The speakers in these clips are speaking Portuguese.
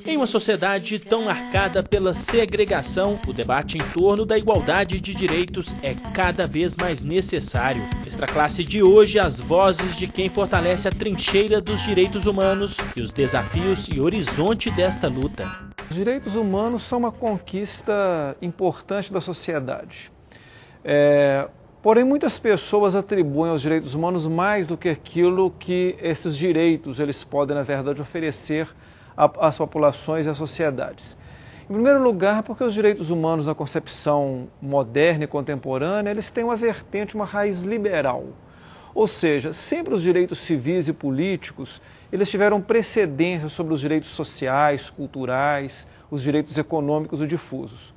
Em uma sociedade tão marcada pela segregação, o debate em torno da igualdade de direitos é cada vez mais necessário. Extra classe de hoje, as vozes de quem fortalece a trincheira dos direitos humanos e os desafios e horizonte desta luta. Os direitos humanos são uma conquista importante da sociedade. Porém, muitas pessoas atribuem aos direitos humanos mais do que aquilo que esses direitos eles podem, na verdade, oferecer às populações e às sociedades. Em primeiro lugar, porque os direitos humanos, na concepção moderna e contemporânea, eles têm uma vertente, uma raiz liberal. Ou seja, sempre os direitos civis e políticos, eles tiveram precedência sobre os direitos sociais, culturais, os direitos econômicos e difusos.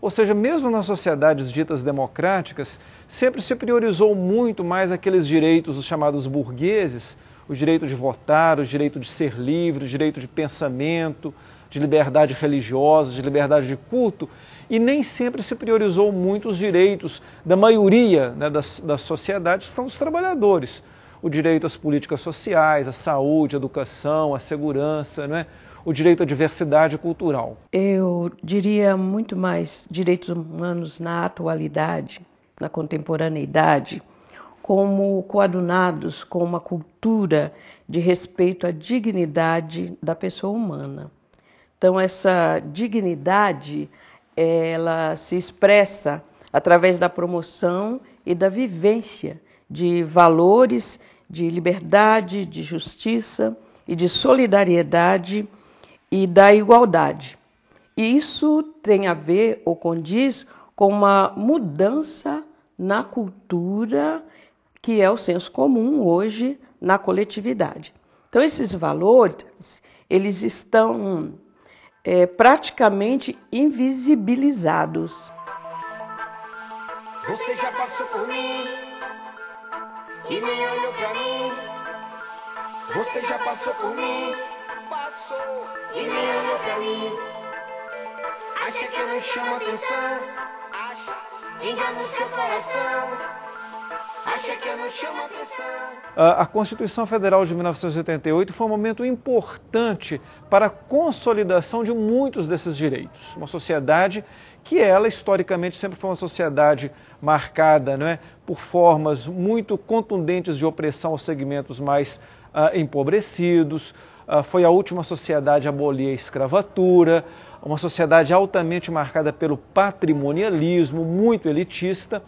Ou seja, mesmo nas sociedades ditas democráticas, sempre se priorizou muito mais aqueles direitos, os chamados burgueses, o direito de votar, o direito de ser livre, o direito de pensamento, de liberdade religiosa, de liberdade de culto, e nem sempre se priorizou muito os direitos da maioria, né, das sociedades, que são os trabalhadores. O direito às políticas sociais, à saúde, à educação, à segurança, né? O direito à diversidade cultural. Eu diria muito mais direitos humanos na atualidade, na contemporaneidade, como coadunados com uma cultura de respeito à dignidade da pessoa humana. Então, essa dignidade, ela se expressa através da promoção e da vivência de valores de liberdade, de justiça e de solidariedade e da igualdade. E isso tem a ver ou condiz com uma mudança na cultura que é o senso comum hoje na coletividade. Então, esses valores, eles estão praticamente invisibilizados. Você já passou por mim e nem olhou pra mim. Você já passou por mim, passou e nem olhou pra mim. Acha que eu não chamo atenção? Acha, engana o seu coração. Acha que eu não chamo atenção? A Constituição Federal de 1988 foi um momento importante para a consolidação de muitos desses direitos. Uma sociedade que ela, historicamente, sempre foi uma sociedade marcada, né, por formas muito contundentes de opressão aos segmentos mais empobrecidos. Foi a última sociedade a abolir a escravatura, uma sociedade altamente marcada pelo patrimonialismo, muito elitista.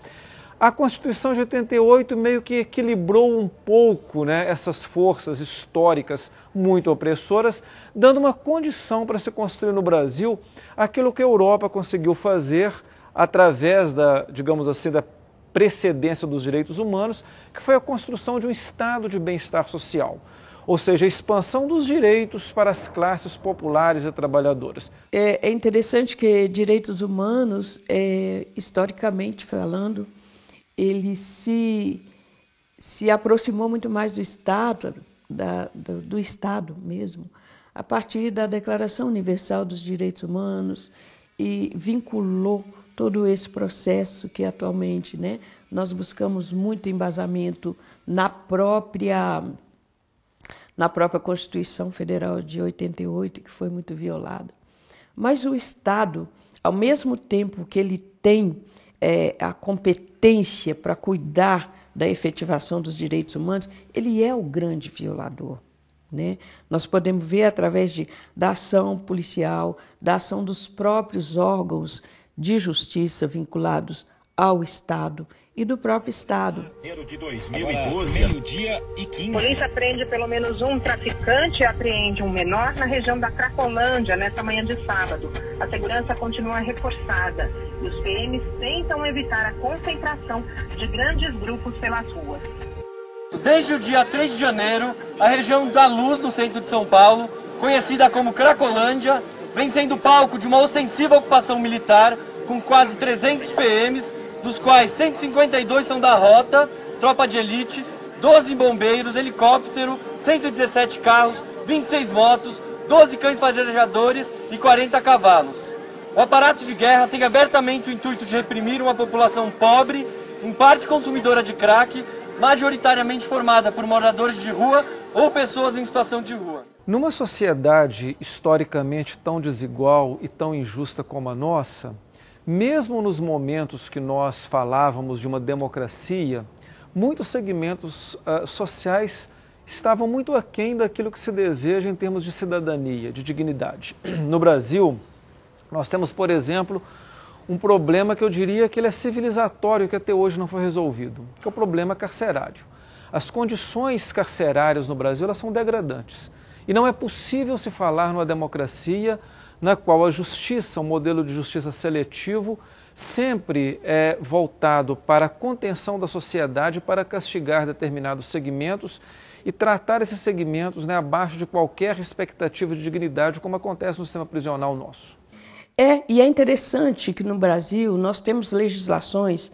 A Constituição de 88 meio que equilibrou um pouco, né, essas forças históricas muito opressoras, dando uma condição para se construir no Brasil aquilo que a Europa conseguiu fazer através da, digamos assim, da precedência dos direitos humanos, que foi a construção de um estado de bem-estar social. Ou seja, a expansão dos direitos para as classes populares e trabalhadoras. É interessante que direitos humanos, historicamente falando, ele se aproximou muito mais do Estado, do Estado mesmo, a partir da Declaração Universal dos Direitos Humanos e vinculou todo esse processo que atualmente, né, nós buscamos muito embasamento na própria Constituição Federal de 88, que foi muito violada. Mas o Estado, ao mesmo tempo que ele tem a competência para cuidar da efetivação dos direitos humanos, ele é o grande violador, né? Nós podemos ver através da ação policial, da ação dos próprios órgãos de justiça vinculados ao Estado e do próprio Estado. De 2012, meio-dia e 15. Polícia prende pelo menos um traficante e apreende um menor na região da Cracolândia nesta manhã de sábado. A segurança continua reforçada e os PMs tentam evitar a concentração de grandes grupos pelas ruas. Desde o dia 3 de janeiro, a região da Luz, no centro de São Paulo, conhecida como Cracolândia, vem sendo palco de uma ostensiva ocupação militar com quase 300 PMs, dos quais 152 são da Rota, tropa de elite, 12 bombeiros, helicóptero, 117 carros, 26 motos, 12 cães farejadores e 40 cavalos. O aparato de guerra tem abertamente o intuito de reprimir uma população pobre, em parte consumidora de crack, majoritariamente formada por moradores de rua ou pessoas em situação de rua. Numa sociedade historicamente tão desigual e tão injusta como a nossa, mesmo nos momentos que nós falávamos de uma democracia, muitos segmentos sociais estavam muito aquém daquilo que se deseja em termos de cidadania, de dignidade. No Brasil, nós temos, por exemplo, um problema que eu diria que ele é civilizatório, que até hoje não foi resolvido, que é o problema carcerário. As condições carcerárias no Brasil elas são degradantes. E não é possível se falar numa democracia na qual a justiça, um modelo de justiça seletivo, sempre é voltado para a contenção da sociedade, para castigar determinados segmentos e tratar esses segmentos abaixo de qualquer expectativa de dignidade, como acontece no sistema prisional nosso. E é interessante que no Brasil nós temos legislações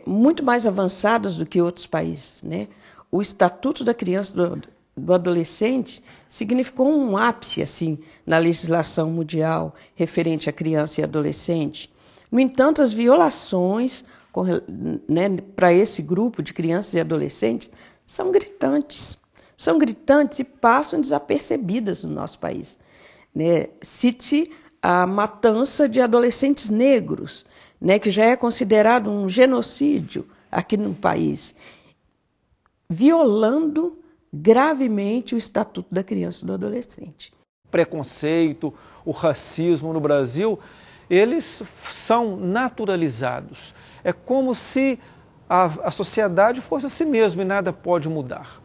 muito mais avançadas do que outros países, né? O Estatuto da Criança e do Adolescente significou um ápice assim, na legislação mundial referente à criança e adolescente. No entanto, as violações para esse grupo de crianças e adolescentes são gritantes e passam desapercebidas no nosso país. Né? Cite a matança de adolescentes negros, que já é considerado um genocídio aqui no país, violando gravemente o Estatuto da Criança e do Adolescente. O preconceito, o racismo no Brasil, eles são naturalizados. É como se a sociedade fosse a si mesma e nada pode mudar.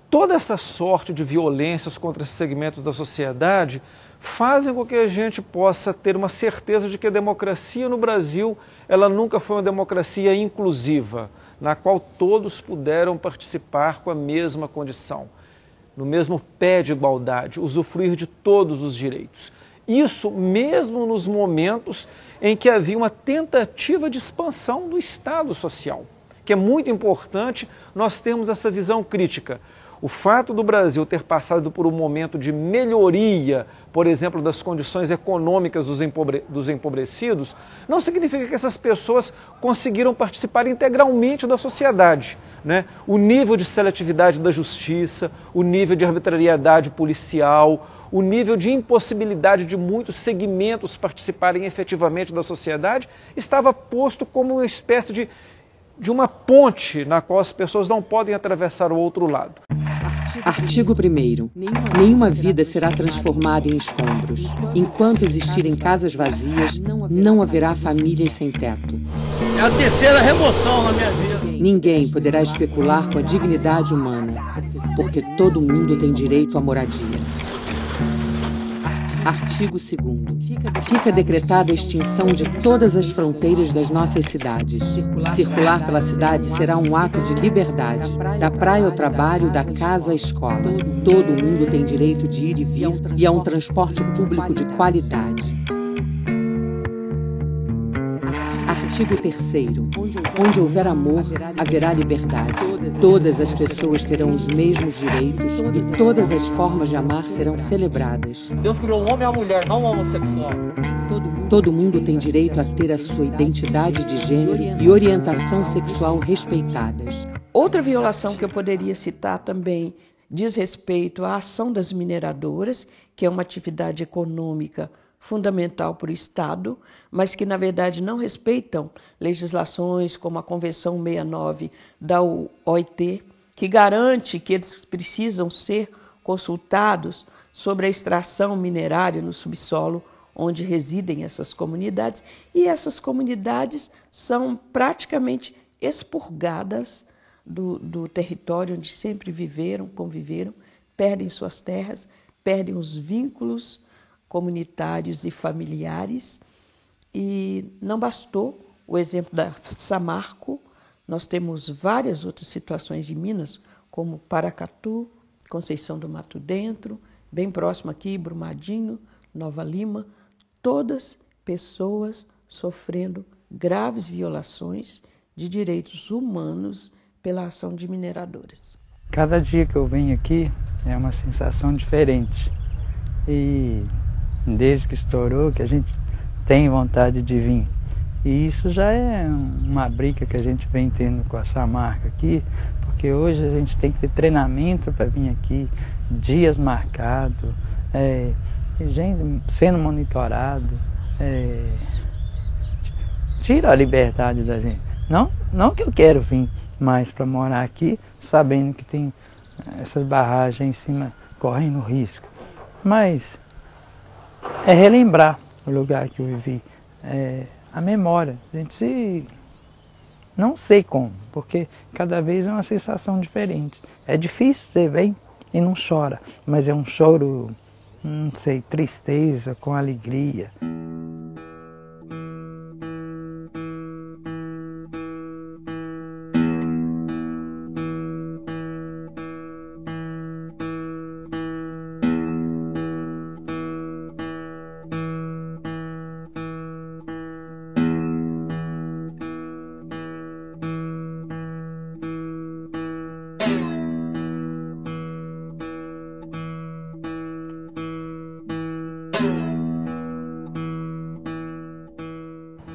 Toda essa sorte de violências contra esses segmentos da sociedade fazem com que a gente possa ter uma certeza de que a democracia no Brasil ela nunca foi uma democracia inclusiva, na qual todos puderam participar com a mesma condição, no mesmo pé de igualdade, usufruir de todos os direitos. Isso mesmo nos momentos em que havia uma tentativa de expansão do Estado social, que é muito importante nós termos essa visão crítica. O fato do Brasil ter passado por um momento de melhoria, por exemplo, das condições econômicas dos empobrecidos, não significa que essas pessoas conseguiram participar integralmente da sociedade. Né? O nível de seletividade da justiça, o nível de arbitrariedade policial, o nível de impossibilidade de muitos segmentos participarem efetivamente da sociedade estava posto como uma espécie de uma ponte na qual as pessoas não podem atravessar o outro lado. Artigo 1º. Nenhuma vida será transformada em escombros. Enquanto existirem casas vazias, não haverá famílias sem teto. É a terceira remoção na minha vida. Ninguém poderá especular com a dignidade humana, porque todo mundo tem direito à moradia. Artigo 2º. Fica decretada a extinção de todas as fronteiras das nossas cidades. Circular pela cidade será um ato de liberdade. Da praia ao trabalho, da casa à escola. Todo mundo tem direito de ir e vir e a um transporte público de qualidade. Artigo 3º. Onde houver amor, haverá liberdade. Todas as pessoas terão os mesmos direitos e todas as formas de amar serão celebradas. Deus criou um homem e uma mulher, não um homossexual. Todo mundo tem direito a ter a sua identidade de gênero e orientação sexual respeitadas. Outra violação que eu poderia citar também diz respeito à ação das mineradoras, que é uma atividade econômica fundamental para o Estado, mas que, na verdade, não respeitam legislações como a Convenção 69 da OIT, que garante que eles precisam ser consultados sobre a extração minerária no subsolo onde residem essas comunidades, e essas comunidades são praticamente expurgadas do território onde sempre viveram, conviveram, perdem suas terras, perdem os vínculos comunitários e familiares, e não bastou o exemplo da Samarco, nós temos várias outras situações em Minas, como Paracatu, Conceição do Mato Dentro, bem próximo aqui, Brumadinho, Nova Lima, todas pessoas sofrendo graves violações de direitos humanos pela ação de mineradoras. Cada dia que eu venho aqui é uma sensação diferente. E desde que estourou, que a gente tem vontade de vir E isso já é uma briga que a gente vem tendo com essa marca aqui, porque hoje a gente tem que ter treinamento para vir aqui, dias marcados, gente sendo monitorado, tira a liberdade da gente. Não que eu quero vir mais para morar aqui, sabendo que tem essas barragens em cima correndo risco, mas é relembrar o lugar que eu vivi, a memória. A gente não sei como, porque cada vez é uma sensação diferente. É difícil, você vem e não chora, mas é um choro, não sei, tristeza com alegria.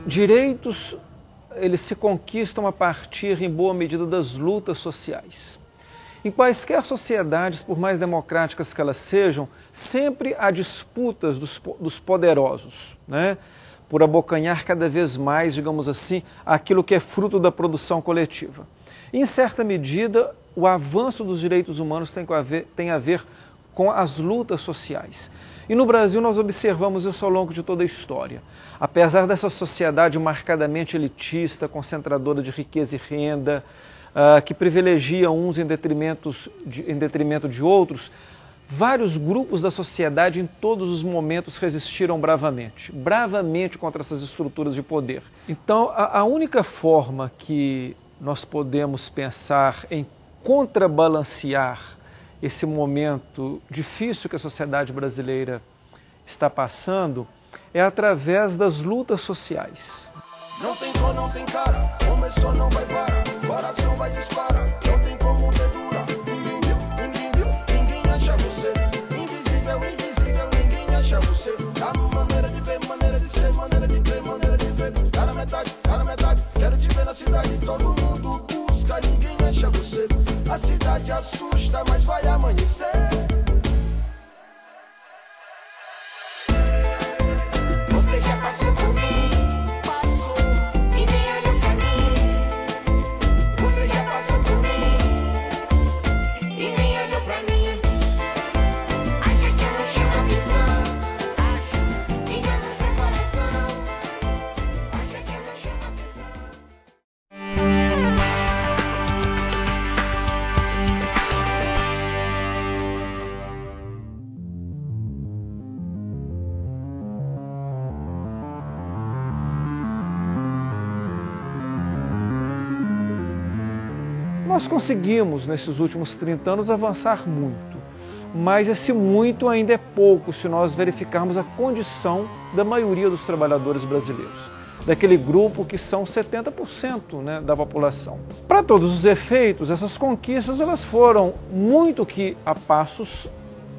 Direitos, eles se conquistam a partir, em boa medida, das lutas sociais. Em quaisquer sociedades, por mais democráticas que elas sejam, sempre há disputas dos poderosos, né? Por abocanhar cada vez mais, digamos assim, aquilo que é fruto da produção coletiva. Em certa medida, o avanço dos direitos humanos tem a ver com as lutas sociais. E no Brasil nós observamos isso ao longo de toda a história. Apesar dessa sociedade marcadamente elitista, concentradora de riqueza e renda, que privilegia uns em detrimento de outros, vários grupos da sociedade em todos os momentos resistiram bravamente contra essas estruturas de poder. Então, a única forma que nós podemos pensar em contrabalancear esse momento difícil que a sociedade brasileira está passando é através das lutas sociais. Não tem cor, não tem cara, começou, não vai parar, coração vai disparar, não tem como dedura. Ninguém viu, ninguém acha você, invisível, ninguém acha você. Tá maneira de ver, maneira de ser, maneira de crer, maneira de ver. Tá na metade, quero te ver na cidade, todo mundo busca, ninguém acha você. A cidade assusta, mas vai amanhecer. Você já passou por mim, passou e nem olhou pra mim. Você já passou por mim e nem olhou pra mim. Acha que eu não chamo atenção? Acha, engana seu coração. Acha que eu não chamo atenção? Nós conseguimos, nesses últimos 30 anos, avançar muito, mas esse muito ainda é pouco se nós verificarmos a condição da maioria dos trabalhadores brasileiros, daquele grupo que são 70%, né, da população. Para todos os efeitos, essas conquistas elas foram muito que a passos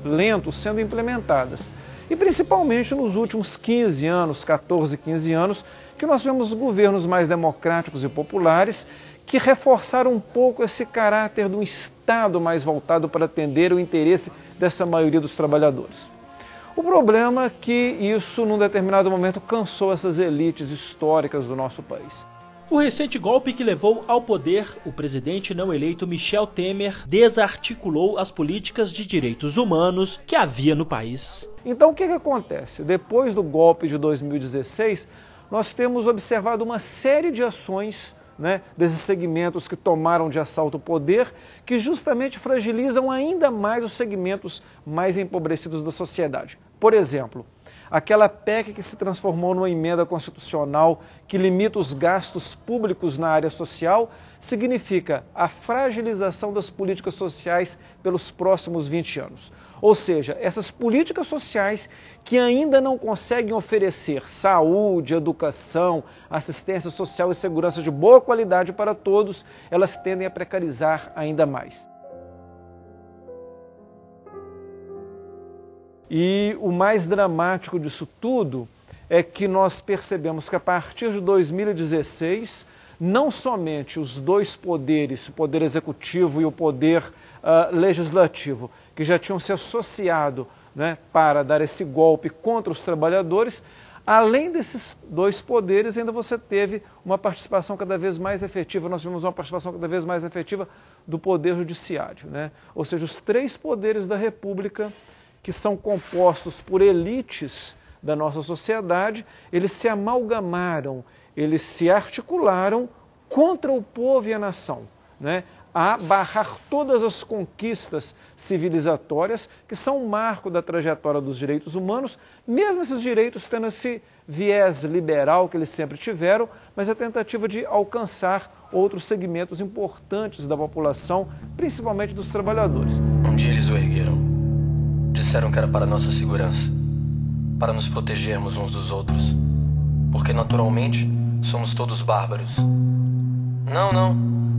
lentos sendo implementadas, e principalmente nos últimos 15 anos, 14, 15 anos, que nós vemos governos mais democráticos e populares que reforçaram um pouco esse caráter do Estado mais voltado para atender o interesse dessa maioria dos trabalhadores. O problema é que isso, num determinado momento, cansou essas elites históricas do nosso país. O recente golpe que levou ao poder o presidente não eleito Michel Temer desarticulou as políticas de direitos humanos que havia no país. Então o que acontece? Depois do golpe de 2016, nós temos observado uma série de ações, né, desses segmentos que tomaram de assalto o poder, que justamente fragilizam ainda mais os segmentos mais empobrecidos da sociedade. Por exemplo, aquela PEC que se transformou numa emenda constitucional que limita os gastos públicos na área social, significa a fragilização das políticas sociais pelos próximos 20 anos. Ou seja, essas políticas sociais que ainda não conseguem oferecer saúde, educação, assistência social e segurança de boa qualidade para todos, elas tendem a precarizar ainda mais. E o mais dramático disso tudo é que nós percebemos que a partir de 2016, não somente os dois poderes, o poder executivo e o poder legislativo, que já tinham se associado, né, para dar esse golpe contra os trabalhadores, além desses dois poderes, ainda você teve uma participação cada vez mais efetiva, nós tivemos uma participação cada vez mais efetiva do Poder Judiciário, né? Ou seja, os três poderes da República, que são compostos por elites da nossa sociedade, eles se amalgamaram, eles se articularam contra o povo e a nação, né? A barrar todas as conquistas civilizatórias que são um marco da trajetória dos direitos humanos, mesmo esses direitos tendo esse viés liberal que eles sempre tiveram, mas a tentativa de alcançar outros segmentos importantes da população, principalmente dos trabalhadores. Um dia eles o ergueram. Disseram que era para nossa segurança, para nos protegermos uns dos outros, porque naturalmente somos todos bárbaros.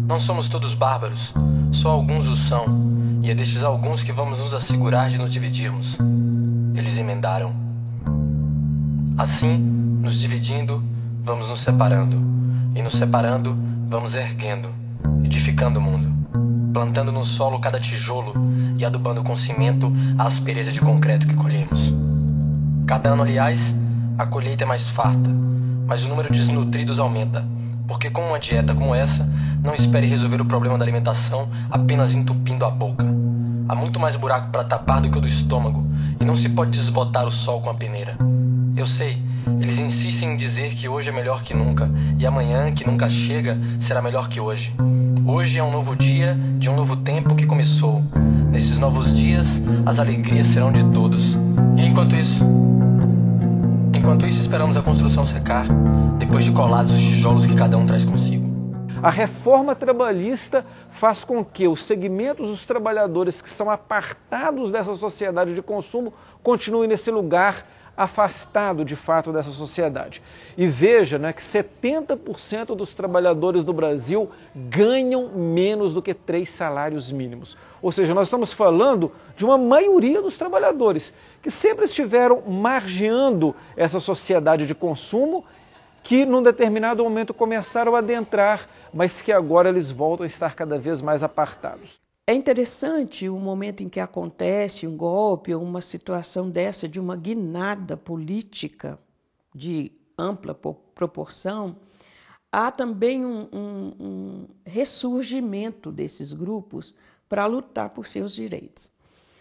Não somos todos bárbaros, só alguns o são, e é destes alguns que vamos nos assegurar de nos dividirmos. Eles emendaram. Assim, nos dividindo, vamos nos separando, e nos separando, vamos erguendo, edificando o mundo, plantando no solo cada tijolo e adubando com cimento a aspereza de concreto que colhemos. Cada ano, aliás, a colheita é mais farta, mas o número de desnutridos aumenta, porque com uma dieta como essa, não espere resolver o problema da alimentação apenas entupindo a boca. Há muito mais buraco para tapar do que o do estômago, e não se pode desbotar o sol com a peneira. Eu sei, eles insistem em dizer que hoje é melhor que nunca, e amanhã, que nunca chega, será melhor que hoje. Hoje é um novo dia de um novo tempo que começou. Nesses novos dias, as alegrias serão de todos. E enquanto isso, esperamos a construção secar, depois de colados os tijolos que cada um traz consigo. A reforma trabalhista faz com que os segmentos dos trabalhadores que são apartados dessa sociedade de consumo continuem nesse lugar afastado de fato dessa sociedade. E veja, né, que 70% dos trabalhadores do Brasil ganham menos do que 3 salários mínimos. Ou seja, nós estamos falando de uma maioria dos trabalhadores que sempre estiveram margeando essa sociedade de consumo, que num determinado momento começaram a adentrar, mas que agora eles voltam a estar cada vez mais apartados. É interessante o momento em que acontece um golpe ou uma situação dessa de uma guinada política de ampla proporção, há também um ressurgimento desses grupos para lutar por seus direitos.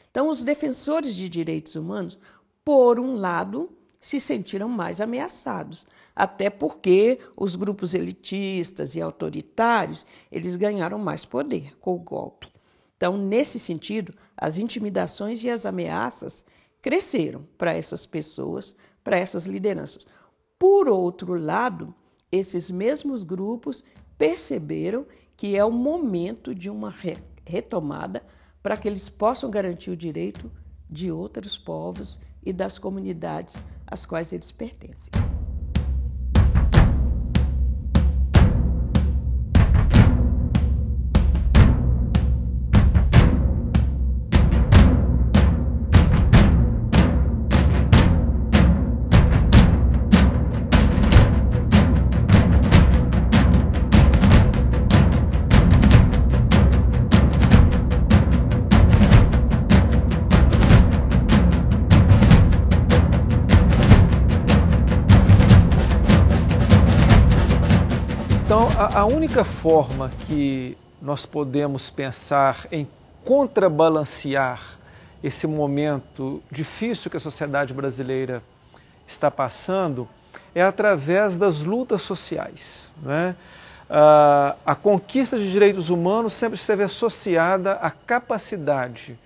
Então, os defensores de direitos humanos, por um lado, se sentiram mais ameaçados, até porque os grupos elitistas e autoritários, eles ganharam mais poder com o golpe. Então, nesse sentido, as intimidações e as ameaças cresceram para essas pessoas, para essas lideranças. Por outro lado, esses mesmos grupos perceberam que é o momento de uma retomada para que eles possam garantir o direito de outros povos e das comunidades às quais eles pertencem. Então, a única forma que nós podemos pensar em contrabalancear esse momento difícil que a sociedade brasileira está passando é através das lutas sociais, né? A conquista de direitos humanos sempre esteve associada à capacidade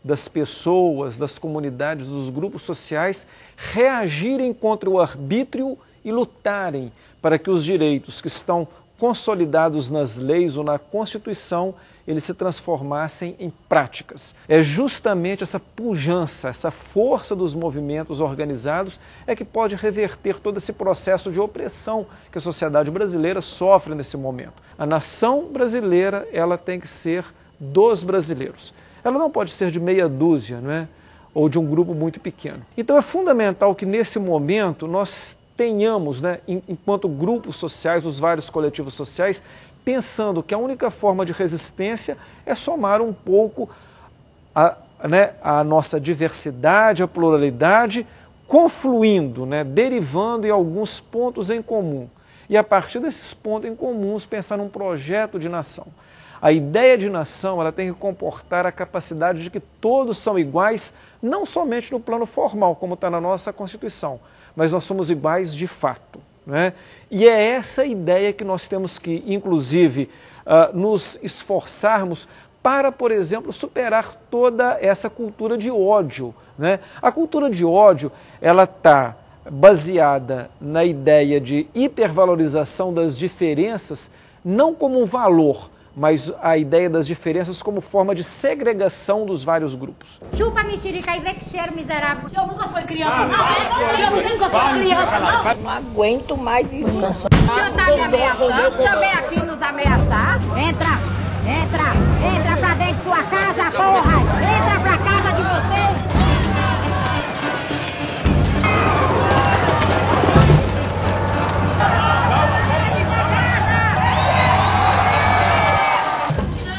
das pessoas, das comunidades, dos grupos sociais reagirem contra o arbítrio e lutarem para que os direitos que estão consolidados nas leis ou na Constituição, eles se transformassem em práticas. É justamente essa pujança, essa força dos movimentos organizados é que pode reverter todo esse processo de opressão que a sociedade brasileira sofre nesse momento. A nação brasileira, ela tem que ser dos brasileiros. Ela não pode ser de meia dúzia, não é? ou de um grupo muito pequeno. Então é fundamental que nesse momento nós tenhamos, né, enquanto grupos sociais, os vários coletivos sociais, pensando que a única forma de resistência é somar um pouco a nossa diversidade, a pluralidade, confluindo, né, derivando em alguns pontos em comum. E a partir desses pontos em comuns pensar num projeto de nação. A ideia de nação ela tem que comportar a capacidade de que todos são iguais, não somente no plano formal, como está na nossa Constituição, mas nós somos iguais de fato, né? E é essa ideia que nós temos que, inclusive, nos esforçarmos para, por exemplo, superar toda essa cultura de ódio, né? A cultura de ódio ela está baseada na ideia de hipervalorização das diferenças, não como um valor, mas a ideia das diferenças como forma de segregação dos vários grupos. Chupa mexerica e vê que cheiro miserável. Eu nunca fui criança. Eu nunca fui criança, não. Não aguento mais isso. O senhor tá me ameaçando? Também aqui nos ameaçar? Entra pra dentro de sua casa, porra. Entra pra casa de vocês.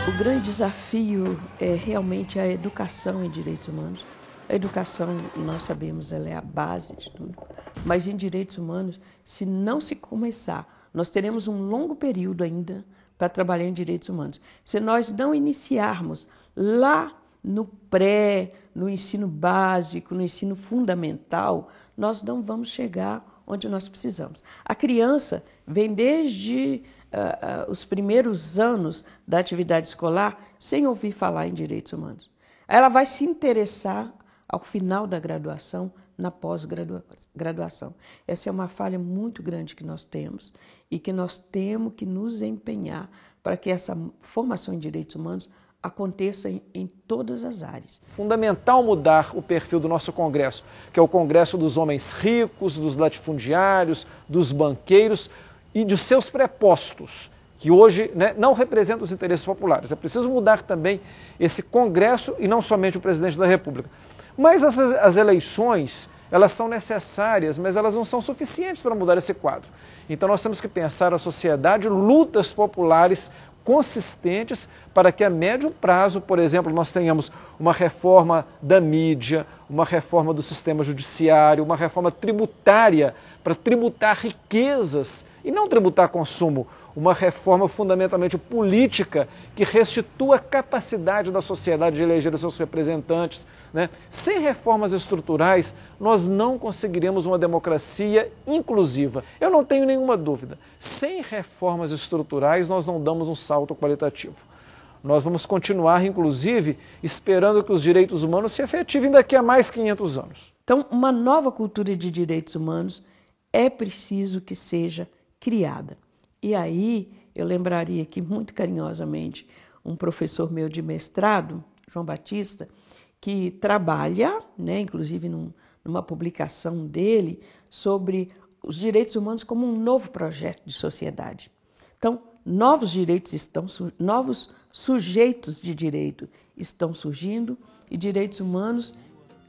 O grande desafio é realmente a educação em direitos humanos. A educação, nós sabemos, ela é a base de tudo, mas em direitos humanos, se não se começar, nós teremos um longo período ainda para trabalhar em direitos humanos. Se nós não iniciarmos lá no no ensino básico, no ensino fundamental, nós não vamos chegar onde nós precisamos. A criança vem desde os primeiros anos da atividade escolar sem ouvir falar em direitos humanos. Ela vai se interessar ao final da graduação, na pós-graduação. Essa é uma falha muito grande que nós temos e que nós temos que nos empenhar para que essa formação em direitos humanos aconteça em todas as áreas. Fundamental mudar o perfil do nosso Congresso, que é o Congresso dos homens ricos, dos latifundiários, dos banqueiros e de seus prepostos, que hoje, né, não representam os interesses populares. É preciso mudar também esse Congresso e não somente o presidente da República. Mas as eleições, elas são necessárias, mas elas não são suficientes para mudar esse quadro. Então nós temos que pensar a sociedade, lutas populares consistentes para que a médio prazo, por exemplo, nós tenhamos uma reforma da mídia, uma reforma do sistema judiciário, uma reforma tributária para tributar riquezas e não tributar consumo, uma reforma fundamentalmente política que restitua a capacidade da sociedade de eleger os seus representantes, né? Sem reformas estruturais, nós não conseguiremos uma democracia inclusiva. Eu não tenho nenhuma dúvida, sem reformas estruturais nós não damos um salto qualitativo. Nós vamos continuar, inclusive, esperando que os direitos humanos se efetivem daqui a mais 500 anos. Então, uma nova cultura de direitos humanos é preciso que seja criada. E aí, eu lembraria aqui muito carinhosamente um professor meu de mestrado, João Batista, que trabalha, né, inclusive numa publicação dele, sobre os direitos humanos como um novo projeto de sociedade. Então, novos direitos novos sujeitos de direito estão surgindo e direitos humanos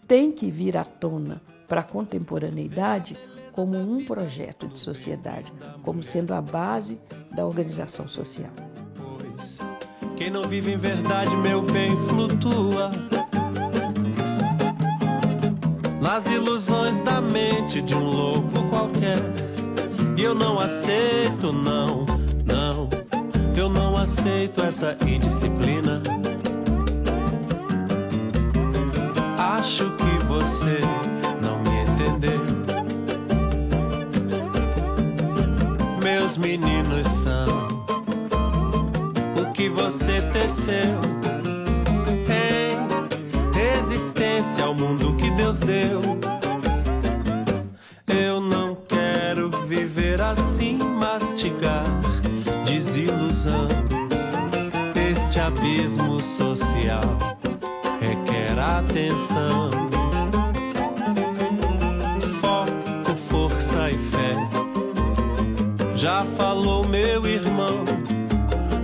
têm que vir à tona para a contemporaneidade como um projeto de sociedade, como sendo a base da organização social. Pois, quem não vive em verdade, meu bem, flutua nas ilusões da mente de um louco qualquer. E eu não aceito, não, eu não aceito essa indisciplina. Acho que você não me entendeu. Meus meninos são o que você teceu em resistência ao mundo que Deus deu. Eu não quero viver assim, mastigar desilusão. Este abismo social requer atenção, foco, força e fé. Já falou meu irmão,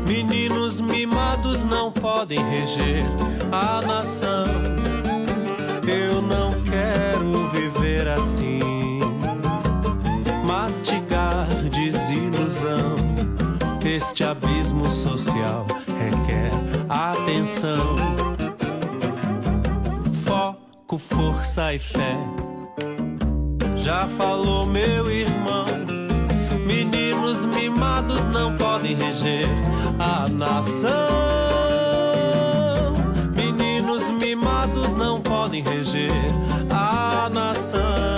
meninos mimados não podem reger a nação. Eu Este abismo social requer atenção, foco, força e fé. Já falou meu irmão, meninos mimados não podem reger a nação. Meninos mimados não podem reger a nação.